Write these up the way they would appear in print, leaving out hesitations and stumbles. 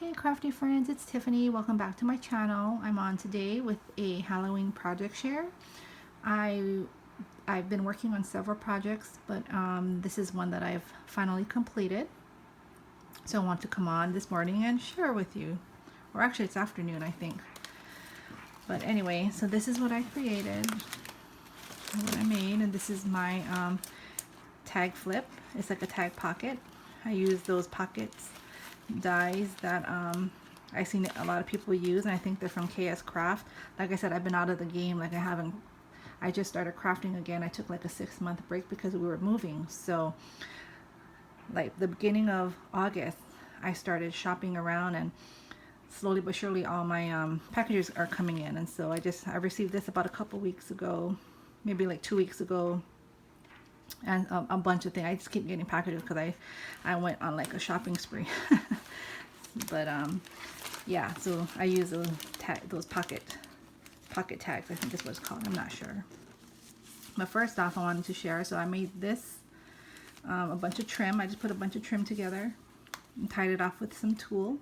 Hey crafty friends, it's Tiffany. Welcome back to my channel. I'm on today with a Halloween project share. I've been working on several projects, but this is one that I've finally completed. So I want to come on this morning and share with you. Or actually it's afternoon, I think. But anyway, so this is what I created, what I made, and this is my tag flip. It's like a tag pocket. I use those pockets dies that I've seen a lot of people use, and I think they're from KS Craft. Like I said, I've been out of the game. Like I just started crafting again. I took like a 6-month break because we were moving. So like the beginning of August, I started shopping around, and slowly but surely all my packages are coming in. And so I received this about a couple weeks ago, maybe like 2 weeks ago, and a bunch of things. I just keep getting packages because I went on like a shopping spree. But yeah, so I use those pocket tags. I think that's what it's called. I'm not sure. But first off, I wanted to share. So I made this a bunch of trim. I just put a bunch of trim together and tied it off with some tulle,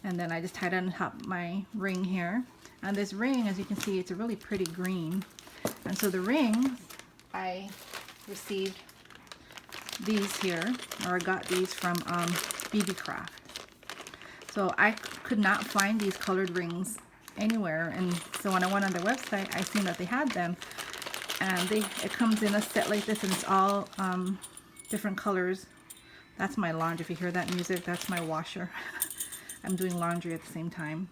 and then I just tied it on top of my ring here. And this ring, as you can see, it's a really pretty green. And so the rings, I received these here, or I got these from BB Craft. So I could not find these colored rings anywhere, and so when I went on their website, I seen that they had them, and it comes in a set like this, and it's all different colors. That's my laundry. If you hear that music, that's my washer. I'm doing laundry at the same time.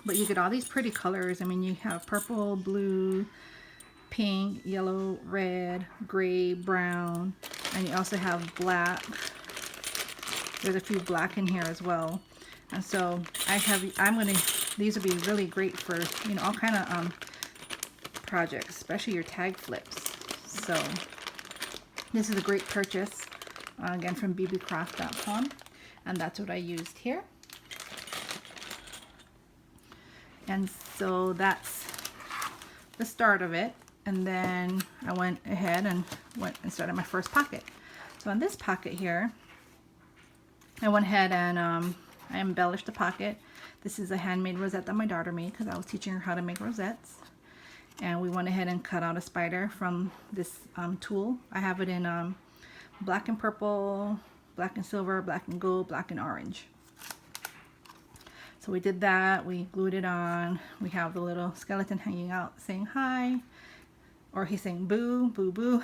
But you get all these pretty colors. I mean, you have purple, blue, pink, yellow, red, gray, brown, and you also have black. There's a few black in here as well. And so these would be really great for, you know, all kind of projects, especially your tag flips. So this is a great purchase, again from bbcraft.com, and that's what I used here. And so that's the start of it. And then I went ahead and started my first pocket. So on this pocket here, I went ahead and I embellished the pocket. This is a handmade rosette that my daughter made because I was teaching her how to make rosettes. And we went ahead and cut out a spider from this tulle. I have it in black and purple, black and silver, black and gold, black and orange. So we did that. We glued it on. We have the little skeleton hanging out saying hi. Or he's saying boo, boo, boo.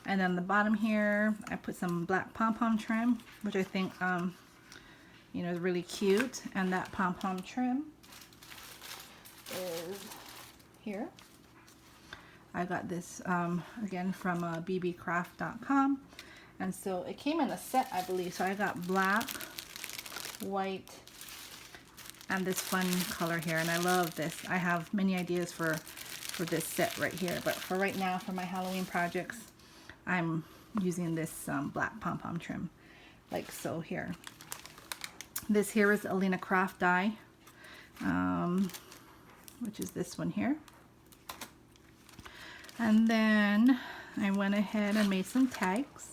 And then the bottom here, I put some black pom-pom trim, which I think, you know, is really cute. And that pom-pom trim is here. I got this, again, from bbcraft.com. And so it came in a set, I believe. So I got black, white, and this fun color here. And I love this. I have many ideas for this set right here, but for right now, for my Halloween projects, I'm using this black pom-pom trim, like so here. This here is Aloha craft die, which is this one here. And then I went ahead and made some tags.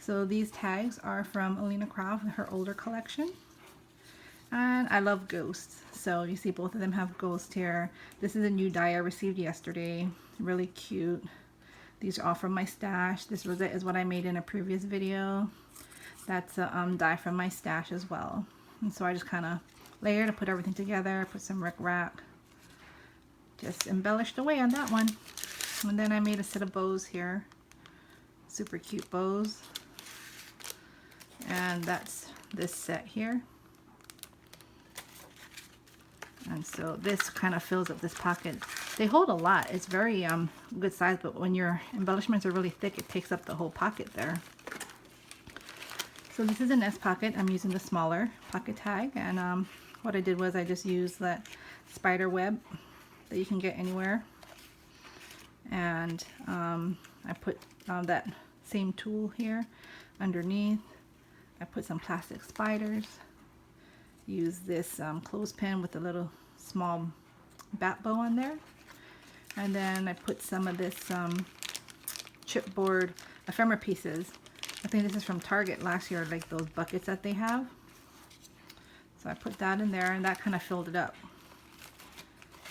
So these tags are from Aloha Craft, her older collection. And I love ghosts. So you see both of them have ghosts here. This is a new die I received yesterday. Really cute. These are all from my stash. This rosette is what I made in a previous video. That's a die from my stash as well. And so I just kind of layered and put everything together. Put some rickrack. Just embellished away on that one. And then I made a set of bows here. Super cute bows. And that's this set here. And so this kind of fills up this pocket. They hold a lot. It's very good size, but when your embellishments are really thick, it takes up the whole pocket there. So this is an S pocket. I'm using the smaller pocket tag, and what I did was I just used that spider web that you can get anywhere, and I put that same tulle here underneath. I put some plastic spiders. Use this clothespin with a little small bat bow on there, and then I put some of this chipboard ephemera pieces. I think this is from Target last year, like those buckets that they have. So I put that in there, and that kind of filled it up.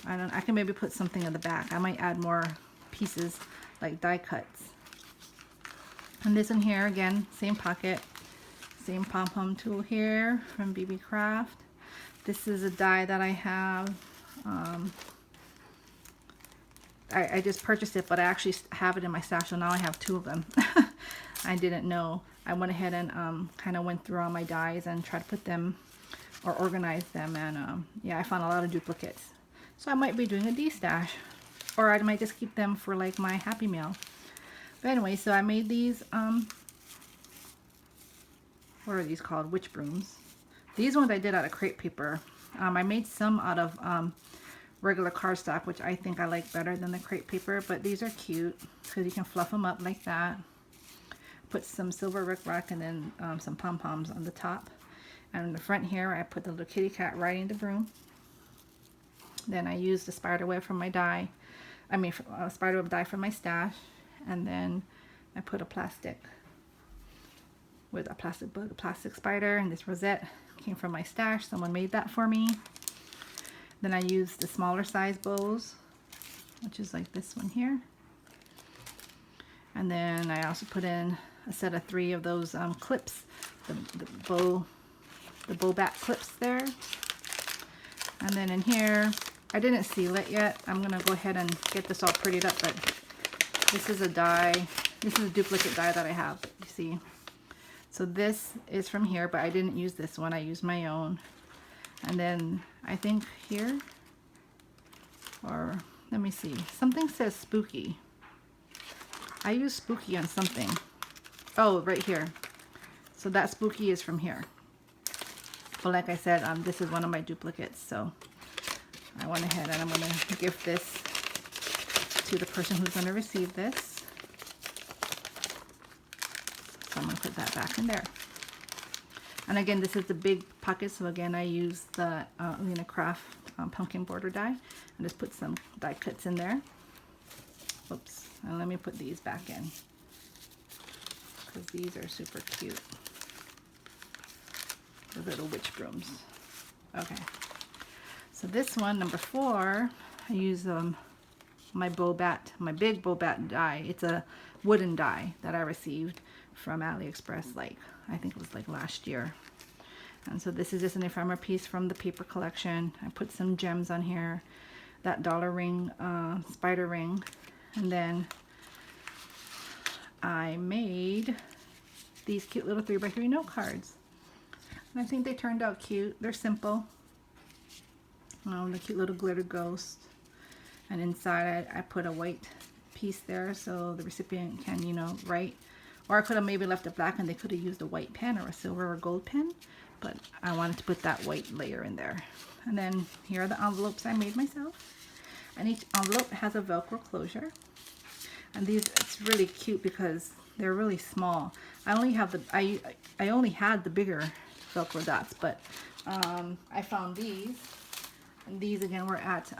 I can maybe put something in the back. I might add more pieces like die cuts. And this one here, again, same pocket, same pom-pom tool here from BB Craft. This is a die that I have. I just purchased it, but I actually have it in my stash, so now I have 2 of them. I didn't know. I went ahead and kind of went through all my dies and tried to put them or organize them, and yeah, I found a lot of duplicates. So I might be doing a de-stash, or I might just keep them for like my Happy Meal. But anyway, so I made these, what are these called? Witch brooms. These ones I did out of crepe paper. I made some out of regular cardstock, which I think I like better than the crepe paper, but these are cute because you can fluff them up like that. Put some silver rickrack and then some pom-poms on the top. And in the front here, I put the little kitty cat riding the broom. Then I used the spider web from my die. I mean, spider web die from my stash. And then I put a plastic with a plastic bug, a plastic spider, and this rosette came from my stash. Someone made that for me. Then I used the smaller size bows, which is like this one here. And then I also put in a set of 3 of those clips, the bow back clips there. And then in here, I didn't seal it yet. I'm gonna go ahead and get this all prettied up, but this is a die. This is a duplicate die that I have, you see. So this is from here, but I didn't use this one. I used my own. And then I think here, or let me see, something says spooky. I use spooky on something. Oh, right here. So that spooky is from here. But like I said, this is one of my duplicates, so I went ahead and I'm going to give this to the person who's going to receive this. So I'm going to put that back in there. And again, this is the big pocket, so again, I use the Aloha Craft pumpkin border die and just put some die cuts in there. Oops, and let me put these back in because these are super cute. The little witch brooms. Okay, so this one, number 4, I use my big bow bat die. It's a wooden die that I received from AliExpress, like I think it was like last year. And so this is just an ephemera piece from the paper collection. I put some gems on here, that dollar ring, spider ring, and then I made these cute little 3x3 note cards. And I think they turned out cute. They're simple. The cute little glitter ghost. And inside I put a white piece there so the recipient can, you know, write. Or I could have maybe left it black and they could have used a white pen or a silver or gold pen. But I wanted to put that white layer in there. And then here are the envelopes I made myself. And each envelope has a Velcro closure. And these, it's really cute because they're really small. I only have the, I only had the bigger Velcro dots, but I found these. And these again were at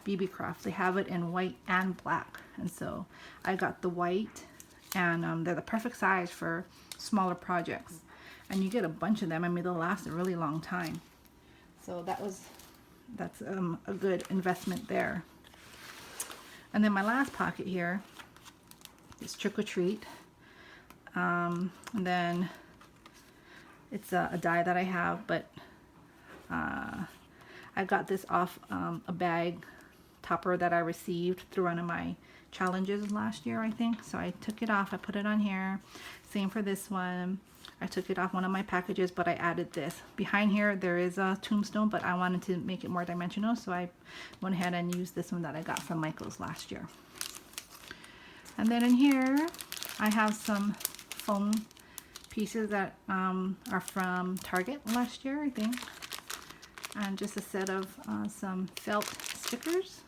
BB Craft. They have it in white and black. And so I got the white, and they're the perfect size for smaller projects. And you get a bunch of them. I mean, they'll last a really long time. So that's a good investment there. And then my last pocket here is Trick or Treat. And then it's a die that I have, but I got this off a bag topper that I received through one of my challenges last year, I think. So I took it off, I put it on here. Same for this one. I took it off one of my packages, but I added this. Behind here there is a tombstone, but I wanted to make it more dimensional, so I went ahead and used this one that I got from Michael's last year. And then in here I have some foam pieces that are from Target last year, I think. And just a set of some felt stickers.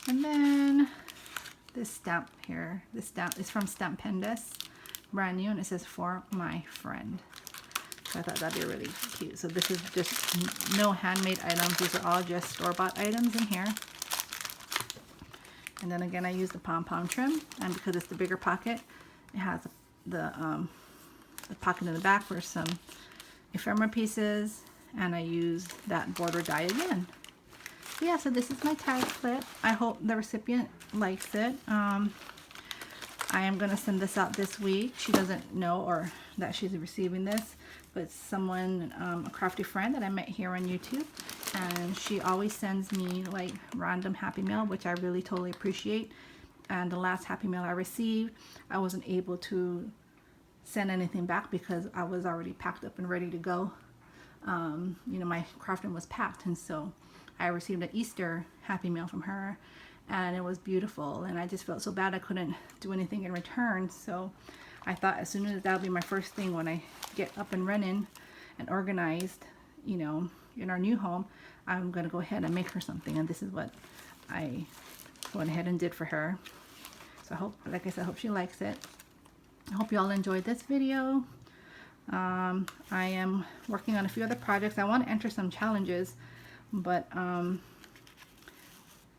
And then this stamp here. This stamp is from Stampendous, brand new, and it says "For my friend." So I thought that'd be really cute. So this is just no handmade items. These are all just store-bought items in here. And then again, I use the pom-pom trim, and because it's the bigger pocket, it has the pocket in the back for some ephemera pieces, and I used that border die again. So yeah, so this is my tag flip. I hope the recipient likes it. I am going to send this out this week. She doesn't know or that she's receiving this, but someone, a crafty friend that I met here on YouTube, and she always sends me like random Happy Mail, which I really totally appreciate. And the last Happy Mail I received, I wasn't able to send anything back because I was already packed up and ready to go. You know, my crafting was packed, and so I received an Easter Happy Mail from her, and it was beautiful, and I just felt so bad I couldn't do anything in return. So I thought as soon as that would be my first thing when I get up and running and organized, you know, in our new home, I'm gonna go ahead and make her something, and this is what I went ahead and did for her. So I hope, like I said, I hope she likes it. I hope you all enjoyed this video. I am working on a few other projects. I want to enter some challenges, but I'm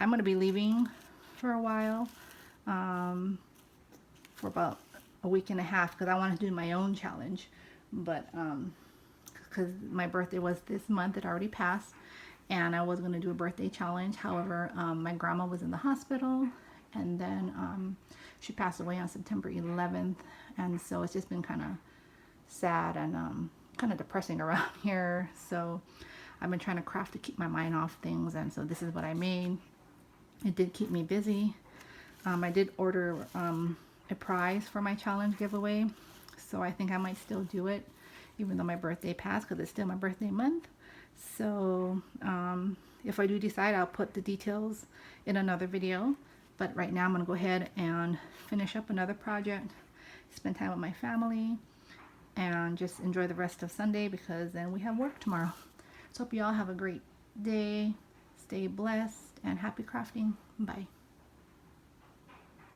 going to be leaving for a while, for about a week and a half, because I want to do my own challenge. But because my birthday was this month, it already passed, and I was going to do a birthday challenge. However, my grandma was in the hospital, and then she passed away on September 11th, and so it's just been kind of sad and kind of depressing around here. So I've been trying to craft to keep my mind off things, and so this is what I made. It did keep me busy. I did order a prize for my challenge giveaway, so I think I might still do it even though my birthday passed, because it's still my birthday month. So if I do decide, I'll put the details in another video, but right now I'm going to go ahead and finish up another project, spend time with my family, and just enjoy the rest of Sunday, because then we have work tomorrow. So hope you all have a great day, stay blessed, and happy crafting. Bye.